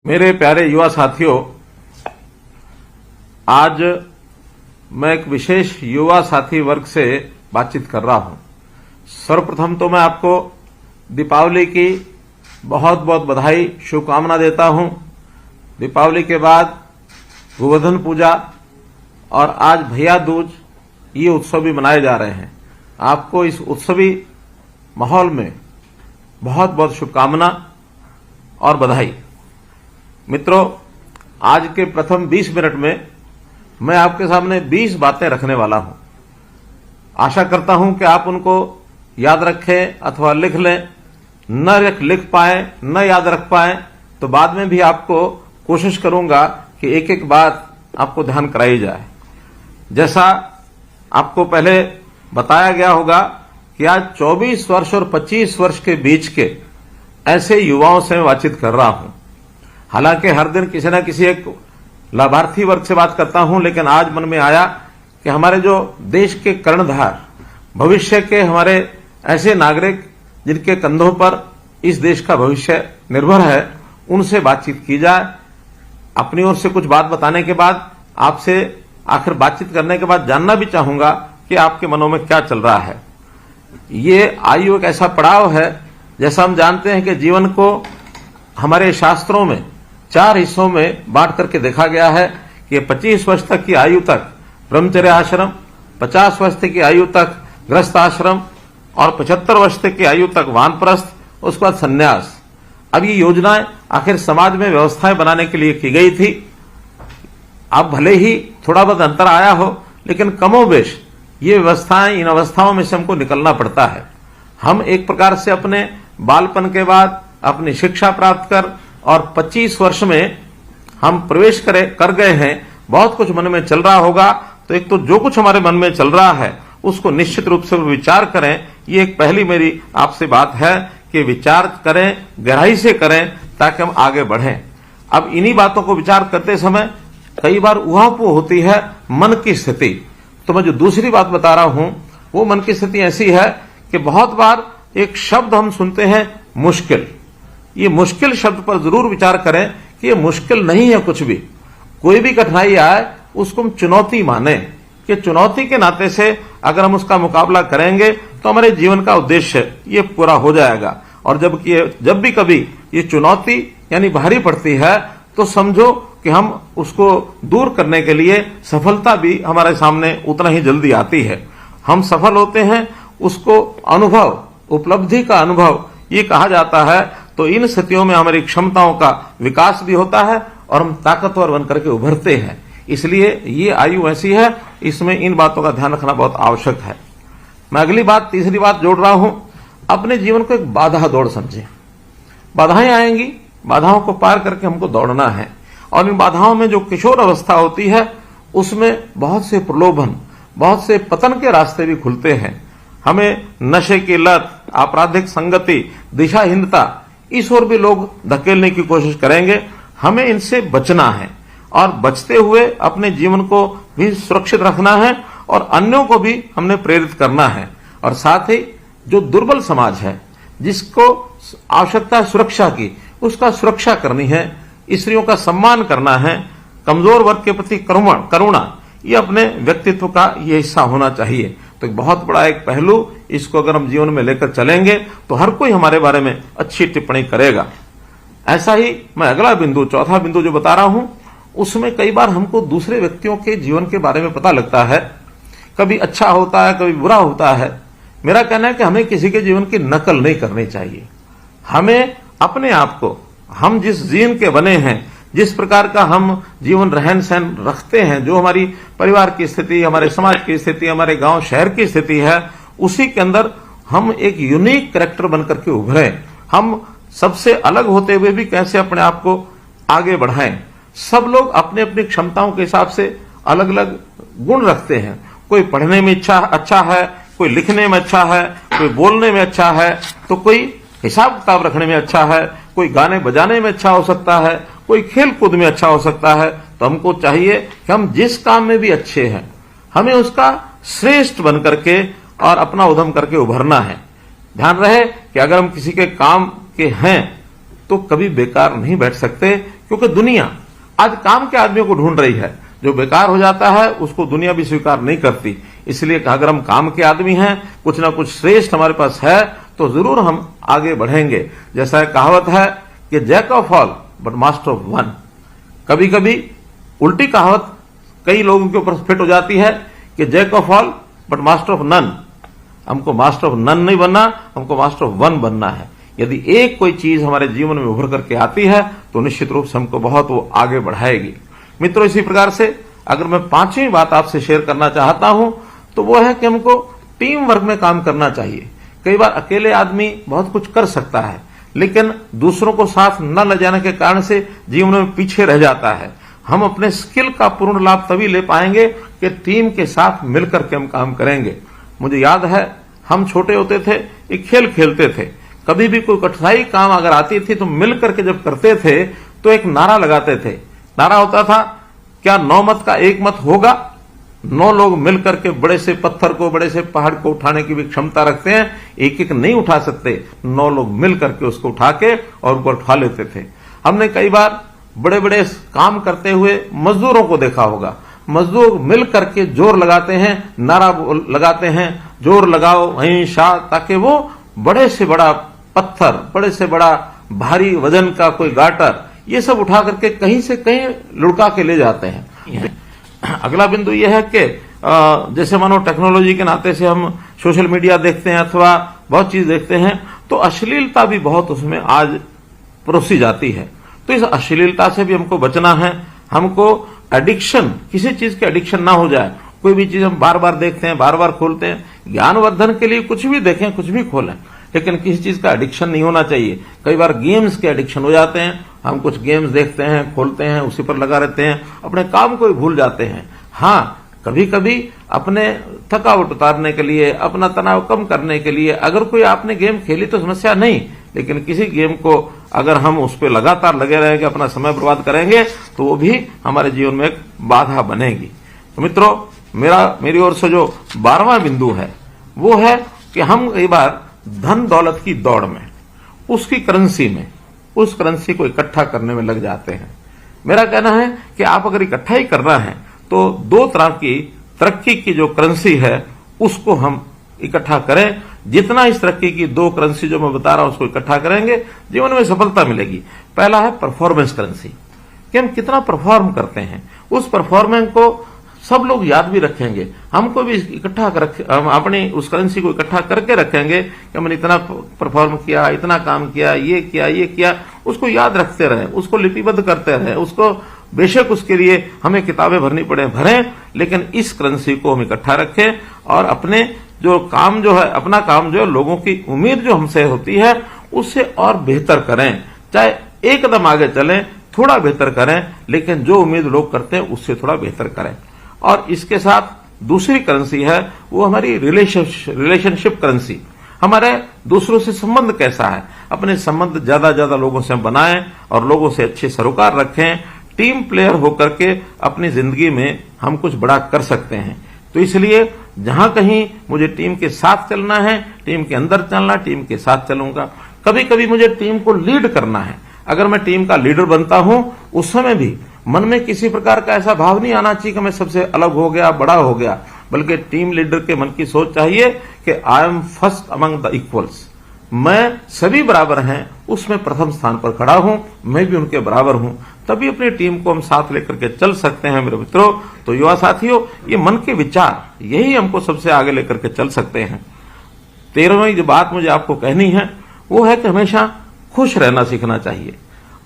मेरे प्यारे युवा साथियों, आज मैं एक विशेष युवा साथी वर्ग से बातचीत कर रहा हूं। सर्वप्रथम तो मैं आपको दीपावली की बहुत बहुत बधाई, शुभकामना देता हूं। दीपावली के बाद गोवर्धन पूजा और आज भैया दूज, ये उत्सव भी मनाए जा रहे हैं। आपको इस उत्सवी माहौल में बहुत बहुत शुभकामना और बधाई। मित्रों, आज के प्रथम 20 मिनट में मैं आपके सामने 20 बातें रखने वाला हूं। आशा करता हूं कि आप उनको याद रखें अथवा लिख लें। न लिख पाए, न याद रख पाए तो बाद में भी आपको कोशिश करूंगा कि एक एक बात आपको ध्यान कराई जाए। जैसा आपको पहले बताया गया होगा कि आज 24 वर्ष और 25 वर्ष के बीच के ऐसे युवाओं से मैं बातचीत कर रहा हूं। हालांकि हर दिन किसी न किसी एक लाभार्थी वर्ग से बात करता हूं, लेकिन आज मन में आया कि हमारे जो देश के कर्णधार, भविष्य के हमारे ऐसे नागरिक जिनके कंधों पर इस देश का भविष्य निर्भर है, उनसे बातचीत की जाए। अपनी ओर से कुछ बात बताने के बाद आपसे आखिर बातचीत करने के बाद जानना भी चाहूंगा कि आपके मनों में क्या चल रहा है। ये आयु एक ऐसा पड़ाव है, जैसा हम जानते हैं कि जीवन को हमारे शास्त्रों में 4 हिस्सों में बांट करके देखा गया है कि 25 वर्ष तक की आयु तक ब्रह्मचर्य आश्रम, 50 वर्ष तक की आयु तक गृहस्थ आश्रम और 75 वर्ष तक की आयु तक वानप्रस्थ, उसके बाद संन्यास। अब ये योजनाएं आखिर समाज में व्यवस्थाएं बनाने के लिए की गई थी। अब भले ही थोड़ा बहुत अंतर आया हो, लेकिन कमोबेश ये व्यवस्थाएं, इन अवस्थाओं में से हमको निकलना पड़ता है। हम एक प्रकार से अपने बालपन के बाद अपनी शिक्षा प्राप्त कर और 25 वर्ष में हम प्रवेश कर गए हैं। बहुत कुछ मन में चल रहा होगा, तो एक तो जो कुछ हमारे मन में चल रहा है उसको निश्चित रूप से विचार करें। ये एक पहली मेरी आपसे बात है कि विचार करें, गहराई से करें, ताकि हम आगे बढ़ें। अब इन्हीं बातों को विचार करते समय कई बार उहापोह होती है मन की स्थिति। तो मैं जो दूसरी बात बता रहा हूं वो मन की स्थिति ऐसी है कि बहुत बार एक शब्द हम सुनते हैं, मुश्किल। ये मुश्किल शब्द पर जरूर विचार करें कि ये मुश्किल नहीं है कुछ भी। कोई भी कठिनाई आए उसको हम चुनौती माने कि चुनौती के नाते से अगर हम उसका मुकाबला करेंगे तो हमारे जीवन का उद्देश्य ये पूरा हो जाएगा। और जब भी कभी ये चुनौती यानी भारी पड़ती है तो समझो कि हम उसको दूर करने के लिए सफलता भी हमारे सामने उतना ही जल्दी आती है। हम सफल होते हैं, उसको अनुभव, उपलब्धि का अनुभव ये कहा जाता है। तो इन स्थितियों में हमारी क्षमताओं का विकास भी होता है और हम ताकतवर बनकर के उभरते हैं। इसलिए ये आयु ऐसी है, इसमें इन बातों का ध्यान रखना बहुत आवश्यक है। मैं अगली बात, तीसरी बात जोड़ रहा हूं। अपने जीवन को एक बाधा दौड़ समझें। बाधाएं आएंगी, बाधाओं को पार करके हमको दौड़ना है। और इन बाधाओं में जो किशोर अवस्था होती है उसमें बहुत से प्रलोभन, बहुत से पतन के रास्ते भी खुलते हैं। हमें नशे की लत, आपराधिक संगति, दिशाहीनता, इस ओर भी लोग धकेलने की कोशिश करेंगे। हमें इनसे बचना है और बचते हुए अपने जीवन को भी सुरक्षित रखना है और अन्यों को भी हमने प्रेरित करना है। और साथ ही जो दुर्बल समाज है, जिसको आवश्यकता है सुरक्षा की, उसका सुरक्षा करनी है। स्त्रियों का सम्मान करना है। कमजोर वर्ग के प्रति करुणा, ये अपने व्यक्तित्व का ये हिस्सा होना चाहिए। तो एक बहुत बड़ा एक पहलू, इसको अगर हम जीवन में लेकर चलेंगे तो हर कोई हमारे बारे में अच्छी टिप्पणी करेगा। ऐसा ही मैं अगला बिंदु, चौथा बिंदु जो बता रहा हूं, उसमें कई बार हमको दूसरे व्यक्तियों के जीवन के बारे में पता लगता है। कभी अच्छा होता है, कभी बुरा होता है। मेरा कहना है कि हमें किसी के जीवन की नकल नहीं करनी चाहिए। हमें अपने आप को, हम जिस जीन के बने हैं, जिस प्रकार का हम जीवन रहन सहन रखते हैं, जो हमारी परिवार की स्थिति, हमारे समाज की स्थिति, हमारे गांव शहर की स्थिति है, उसी के अंदर हम एक यूनिक कैरेक्टर बनकर के उभरें। हम सबसे अलग होते हुए भी कैसे अपने आप को आगे बढ़ाएं। सब लोग अपने अपनी क्षमताओं के हिसाब से अलग अलग गुण रखते हैं। कोई पढ़ने में अच्छा है, कोई लिखने में अच्छा है, कोई बोलने में अच्छा है, तो कोई हिसाब किताब रखने में अच्छा है, कोई गाने बजाने में अच्छा हो सकता है, कोई खेल कूद में अच्छा हो सकता है। तो हमको चाहिए कि हम जिस काम में भी अच्छे हैं, हमें उसका श्रेष्ठ बन करके और अपना उद्यम करके उभरना है। ध्यान रहे कि अगर हम किसी के काम के हैं तो कभी बेकार नहीं बैठ सकते, क्योंकि दुनिया आज काम के आदमियों को ढूंढ रही है। जो बेकार हो जाता है उसको दुनिया भी स्वीकार नहीं करती। इसलिए अगर हम काम के आदमी हैं, कुछ ना कुछ श्रेष्ठ हमारे पास है, तो जरूर हम आगे बढ़ेंगे। जैसा कहावत है कि jack of all but master of one. कभी कभी उल्टी कहावत कई लोगों के ऊपर फिट हो जाती है कि jack of all but master of none. हमको मास्टर ऑफ नन नहीं बनना, हमको मास्टर ऑफ वन बनना है। यदि एक कोई चीज हमारे जीवन में उभर करके आती है तो निश्चित रूप से हमको बहुत वो आगे बढ़ाएगी। मित्रों, इसी प्रकार से अगर मैं पांचवी बात आपसे शेयर करना चाहता हूं तो वो है कि हमको टीम वर्क में काम करना चाहिए। कई बार अकेले आदमी बहुत कुछ कर सकता है, लेकिन दूसरों को साथ न ले जाने के कारण से जीवन में पीछे रह जाता है। हम अपने स्किल का पूर्ण लाभ तभी ले पाएंगे कि टीम के साथ मिलकर के हम काम करेंगे। मुझे याद है, हम छोटे होते थे, एक खेल खेलते थे। कभी भी कोई कठिनाई काम अगर आती थी तो मिलकर के जब करते थे तो एक नारा लगाते थे। नारा होता था, क्या 9 मत का 1 मत होगा? 9 लोग मिलकर के बड़े से पत्थर को, बड़े से पहाड़ को उठाने की भी क्षमता रखते हैं। एक एक नहीं उठा सकते, 9 लोग मिलकर के उसको उठा के और ऊपर उठा लेते थे। हमने कई बार बड़े बड़े काम करते हुए मजदूरों को देखा होगा। मजदूर मिल करके जोर लगाते हैं, नारा लगाते हैं, जोर लगाओ वहीं शाह, ताकि वो बड़े से बड़ा पत्थर, बड़े से बड़ा भारी वजन का कोई गाटर, ये सब उठा करके कहीं से कहीं लुढ़का के ले जाते हैं। अगला बिंदु यह है कि जैसे मानो टेक्नोलॉजी के नाते से हम सोशल मीडिया देखते हैं अथवा बहुत चीज देखते हैं, तो अश्लीलता भी बहुत उसमें आज परोसी जाती है। तो इस अश्लीलता से भी हमको बचना है। हमको एडिक्शन, किसी चीज के एडिक्शन ना हो जाए। कोई भी चीज हम बार बार देखते हैं, बार बार खोलते हैं। ज्ञानवर्धन के लिए कुछ भी देखें, कुछ भी खोलें, लेकिन किसी चीज का एडिक्शन नहीं होना चाहिए। कई बार गेम्स के एडिक्शन हो जाते हैं। हम कुछ गेम्स देखते हैं, खोलते हैं, उसी पर लगा रहते हैं, अपने काम को ही भूल जाते हैं। हाँ, कभी कभी अपने थकावट उतारने के लिए, अपना तनाव कम करने के लिए अगर कोई आपने गेम खेली तो समस्या नहीं, लेकिन किसी गेम को अगर हम उस पर लगातार लगे रहेंगे, अपना समय बर्बाद करेंगे, तो वो भी हमारे जीवन में एक बाधा बनेगी। तो मित्रों, मेरी ओर से जो 12वां बिंदु है वो है कि हम कई बार धन दौलत की दौड़ में, उसकी करेंसी में, उस करेंसी को इकट्ठा करने में लग जाते हैं। मेरा कहना है कि आप अगर इकट्ठा ही करना है तो 2 तरह की तरक्की की जो करेंसी है उसको हम इकट्ठा करें। जितना इस तरक्की की 2 करेंसी जो मैं बता रहा हूं उसको इकट्ठा करेंगे, जीवन में सफलता मिलेगी। पहला है परफॉर्मेंस करेंसी, कि हम कितना परफॉर्म करते हैं। उस परफॉर्मेंस को सब लोग याद भी रखेंगे, हमको भी इकट्ठा हम अपनी उस करेंसी को इकट्ठा करके रखेंगे कि हमने इतना परफॉर्म किया, इतना काम किया, ये किया, उसको याद रखते रहे, उसको लिपिबद्ध करते रहे। उसको बेशक उसके लिए हमें किताबें भरनी पड़े, भरें, लेकिन इस करेंसी को हम इकट्ठा रखें और अपने जो काम जो है, अपना काम जो है, लोगों की उम्मीद जो हमसे होती है उससे और बेहतर करें। चाहे एक कदम आगे चलें, थोड़ा बेहतर करें, लेकिन जो उम्मीद लोग करते हैं उससे थोड़ा बेहतर करें। और इसके साथ दूसरी करेंसी है वो हमारी रिलेशनशिप करेंसी। हमारे दूसरों से संबंध कैसा है, अपने संबंध ज्यादा लोगों से बनाएं और लोगों से अच्छे सरोकार रखें। टीम प्लेयर होकर के अपनी जिंदगी में हम कुछ बड़ा कर सकते हैं। तो इसलिए जहां कहीं मुझे टीम के साथ चलना है, टीम के अंदर चलना, टीम के साथ चलूंगा। कभी कभी मुझे टीम को लीड करना है। अगर मैं टीम का लीडर बनता हूं, उस समय भी मन में किसी प्रकार का ऐसा भाव नहीं आना चाहिए कि मैं सबसे अलग हो गया, बड़ा हो गया, बल्कि टीम लीडर के मन की सोच चाहिए कि I am first among the equals. मैं सभी बराबर हैं, उसमें प्रथम स्थान पर खड़ा हूं, मैं भी उनके बराबर हूं। तभी अपनी टीम को हम साथ लेकर के चल सकते हैं। मेरे मित्रों, तो युवा साथियों, ये मन के विचार यही हमको सबसे आगे लेकर के चल सकते हैं। 13वीं जो बात मुझे आपको कहनी है वो है कि हमेशा खुश रहना सीखना चाहिए।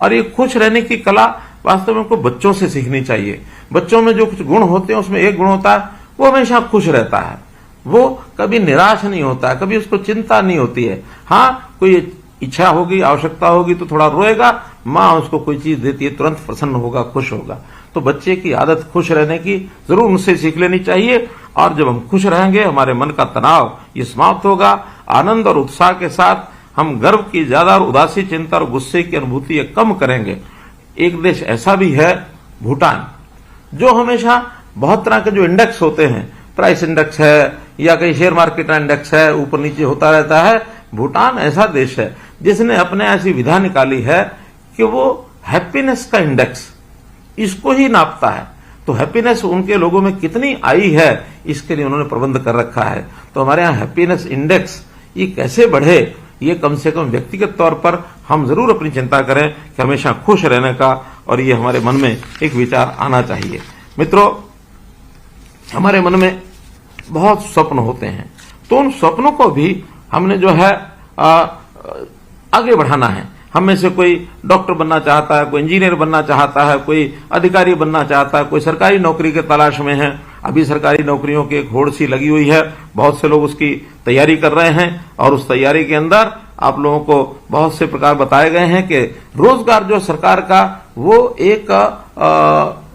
और ये खुश रहने की कला वास्तव में हमको बच्चों से सीखनी चाहिए। बच्चों में जो कुछ गुण होते हैं उसमें एक गुण होता है वो हमेशा खुश रहता है, वो कभी निराश नहीं होता है, कभी उसको चिंता नहीं होती है। हाँ, कोई इच्छा होगी, आवश्यकता होगी तो थोड़ा रोएगा, माँ उसको कोई चीज देती है तुरंत प्रसन्न होगा, खुश होगा। तो बच्चे की आदत खुश रहने की जरूर उनसे सीख लेनी चाहिए। और जब हम खुश रहेंगे, हमारे मन का तनाव ये समाप्त होगा। आनंद और उत्साह के साथ हम गर्व की ज्यादा और उदासी, चिंता और गुस्से की अनुभूति ये कम करेंगे। एक देश ऐसा भी है भूटान, जो हमेशा बहुत तरह के जो इंडेक्स होते हैं, प्राइस इंडेक्स है या कहीं शेयर मार्केट इंडेक्स है, ऊपर नीचे होता रहता है। भूटान ऐसा देश है जिसने अपने ऐसी विधा निकाली है कि वो हैप्पीनेस का इंडेक्स इसको ही नापता है। तो हैप्पीनेस उनके लोगों में कितनी आई है इसके लिए उन्होंने प्रबंध कर रखा है। तो हमारे यहाँ हैप्पीनेस इंडेक्स ये कैसे बढ़े, ये कम से कम व्यक्तिगत तौर पर हम जरूर अपनी चिंता करें कि हमेशा खुश रहने का, और ये हमारे मन में एक विचार आना चाहिए। मित्रों, हमारे मन में बहुत स्वप्न होते हैं, तो उन स्वप्नों को भी हमने जो है आगे बढ़ाना है। हम में से कोई डॉक्टर बनना चाहता है, कोई इंजीनियर बनना चाहता है, कोई अधिकारी बनना चाहता है, कोई सरकारी नौकरी के तलाश में है। अभी सरकारी नौकरियों की एक होड़ सी लगी हुई है, बहुत से लोग उसकी तैयारी कर रहे हैं, और उस तैयारी के अंदर आप लोगों को बहुत से प्रकार बताए गए हैं कि रोजगार जो सरकार का वो एक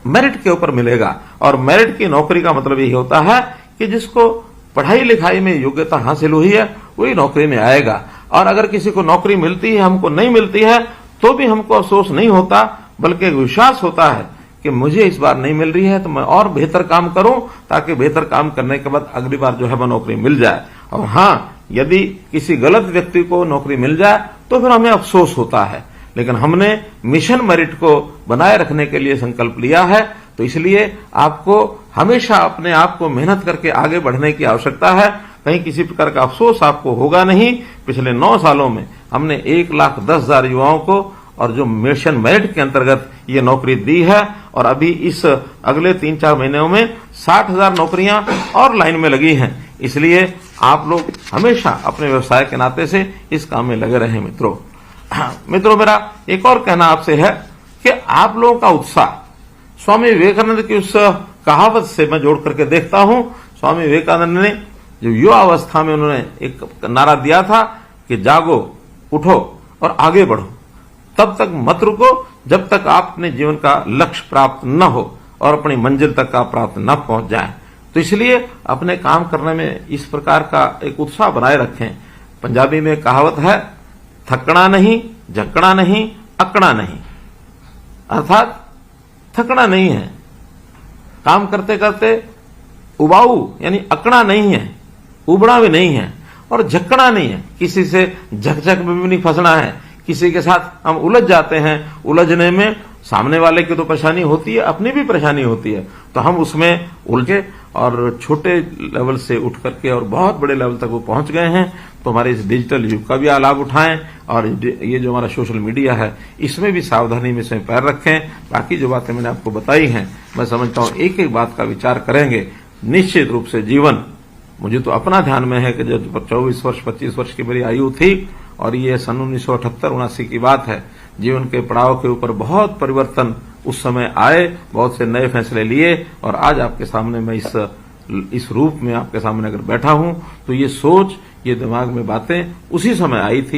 मेरिट के ऊपर मिलेगा, और मेरिट की नौकरी का मतलब यही होता है कि जिसको पढ़ाई लिखाई में योग्यता हासिल हुई है वही नौकरी में आएगा। और अगर किसी को नौकरी मिलती है, हमको नहीं मिलती है, तो भी हमको अफसोस नहीं होता, बल्कि एक विश्वास होता है कि मुझे इस बार नहीं मिल रही है तो मैं और बेहतर काम करूं, ताकि बेहतर काम करने के बाद अगली बार जो है वो नौकरी मिल जाए। और हाँ, यदि किसी गलत व्यक्ति को नौकरी मिल जाए तो फिर हमें अफसोस होता है, लेकिन हमने मिशन मेरिट को बनाए रखने के लिए संकल्प लिया है। तो इसलिए आपको हमेशा अपने आप को मेहनत करके आगे बढ़ने की आवश्यकता है। कहीं किसी प्रकार का अफसोस आपको होगा नहीं। पिछले 9 सालों में हमने 1,10,000 युवाओं को, और जो मिशन मेरिट के अंतर्गत ये नौकरी दी है, और अभी इस अगले 3-4 महीनों में 60,000 नौकरियां और लाइन में लगी हैं। इसलिए आप लोग हमेशा अपने व्यवसाय के नाते से इस काम में लगे रहें। मित्रों, मेरा एक और कहना आपसे है कि आप लोगों का उत्साह स्वामी विवेकानंद की उस कहावत से मैं जोड़ करके देखता हूं। स्वामी विवेकानंद ने जो युवा अवस्था में उन्होंने एक नारा दिया था कि जागो, उठो और आगे बढ़ो, तब तक मत रुको जब तक आप अपने जीवन का लक्ष्य प्राप्त न हो और अपनी मंजिल तक आप प्राप्त न पहुंच जाएं। तो इसलिए अपने काम करने में इस प्रकार का एक उत्साह बनाए रखें। पंजाबी में कहावत है, थकना नहीं, झकना नहीं, अकड़ा नहीं। अर्थात थकना नहीं है, काम करते करते उबाऊ यानी अकड़ा नहीं है, उबड़ा भी नहीं है, और झकना नहीं है, किसी से झकझक में भी नहीं फंसना है। किसी के साथ हम उलझ जाते हैं, उलझने में सामने वाले की तो परेशानी होती है, अपनी भी परेशानी होती है, तो हम उसमें उलझे और छोटे लेवल से उठ करके और बहुत बड़े लेवल तक वो पहुंच गए हैं। तो हमारे इस डिजिटल युग का भी लाभ उठाएं, और ये जो हमारा सोशल मीडिया है इसमें भी सावधानी में से पैर रखें। बाकी जो बातें मैंने आपको बताई हैं, मैं समझता हूं एक एक बात का विचार करेंगे, निश्चित रूप से जीवन, मुझे तो अपना ध्यान में है कि जब 24 वर्ष 25 वर्ष की मेरी आयु थी, और ये सन 1978-79 की बात है, जीवन के पड़ाव के ऊपर बहुत परिवर्तन उस समय आए, बहुत से नए फैसले लिए, और आज आपके सामने मैं इस रूप में आपके सामने अगर बैठा हूं, तो ये सोच, ये दिमाग में बातें उसी समय आई थी।